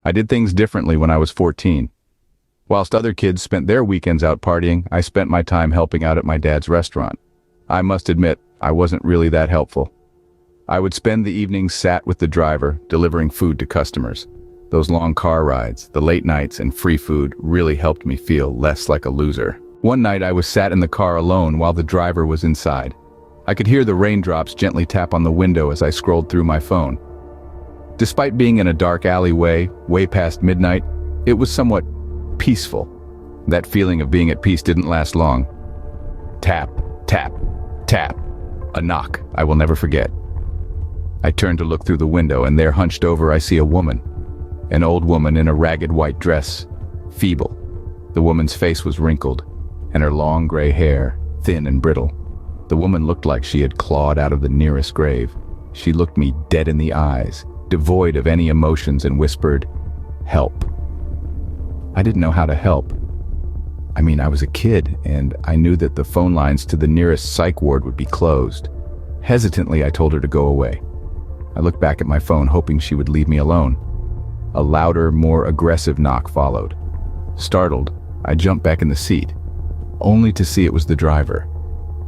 I did things differently when I was 14. Whilst other kids spent their weekends out partying, I spent my time helping out at my dad's restaurant. I must admit, I wasn't really that helpful. I would spend the evenings sat with the driver, delivering food to customers. Those long car rides, the late nights, and free food really helped me feel less like a loser. One night I was sat in the car alone while the driver was inside. I could hear the raindrops gently tap on the window as I scrolled through my phone. Despite being in a dark alleyway, way past midnight, it was somewhat peaceful. That feeling of being at peace didn't last long. Tap, tap, tap. A knock I will never forget. I turned to look through the window, and there, hunched over, I see a woman. An old woman in a ragged white dress, feeble. The woman's face was wrinkled, and her long gray hair, thin and brittle. The woman looked like she had clawed out of the nearest grave. She looked me dead in the eyes, devoid of any emotions, and whispered, "Help." I didn't know how to help. I was a kid, and I knew that the phone lines to the nearest psych ward would be closed. Hesitantly, I told her to go away. I looked back at my phone, hoping she would leave me alone. A louder, more aggressive knock followed. Startled, I jumped back in the seat, only to see it was the driver.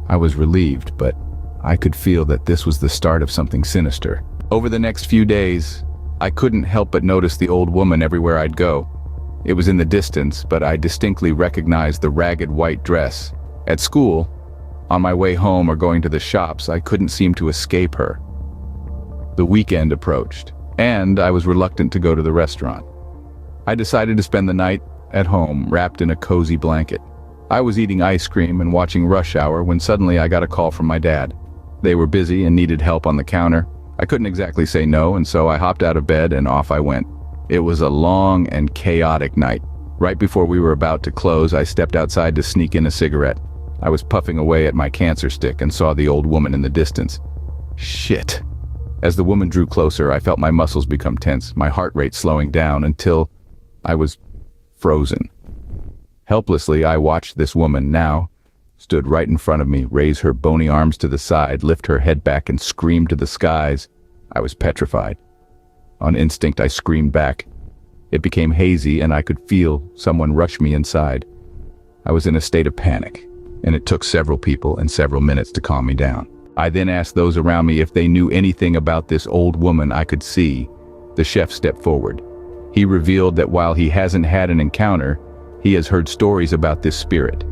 I was relieved, but I could feel that this was the start of something sinister. Over the next few days, I couldn't help but notice the old woman everywhere I'd go. It was in the distance, but I distinctly recognized the ragged white dress. At school, on my way home or going to the shops, I couldn't seem to escape her. The weekend approached, and I was reluctant to go to the restaurant. I decided to spend the night at home, wrapped in a cozy blanket. I was eating ice cream and watching Rush Hour when suddenly I got a call from my dad. They were busy and needed help on the counter. I couldn't exactly say no, and so I hopped out of bed and off I went. It was a long and chaotic night. Right before we were about to close, I stepped outside to sneak in a cigarette. I was puffing away at my cancer stick and saw the old woman in the distance. Shit. As the woman drew closer, I felt my muscles become tense, my heart rate slowing down until I was frozen. Helplessly, I watched this woman, now stood right in front of me, raise her bony arms to the side, lift her head back, and scream to the skies. I was petrified. On instinct, I screamed back. It became hazy, and I could feel someone rush me inside. I was in a state of panic, and it took several people and several minutes to calm me down. I then asked those around me if they knew anything about this old woman I could see. The chef stepped forward. He revealed that while he hasn't had an encounter, he has heard stories about this spirit.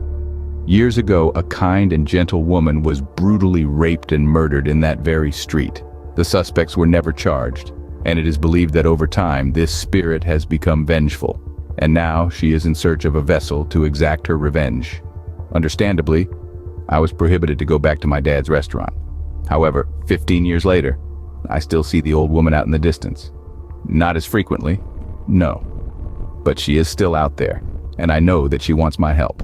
Years ago, a kind and gentle woman was brutally raped and murdered in that very street. The suspects were never charged, and it is believed that over time, this spirit has become vengeful, and now she is in search of a vessel to exact her revenge. Understandably, I was prohibited to go back to my dad's restaurant. However, 15 years later, I still see the old woman out in the distance. Not as frequently, no, but she is still out there, and I know that she wants my help.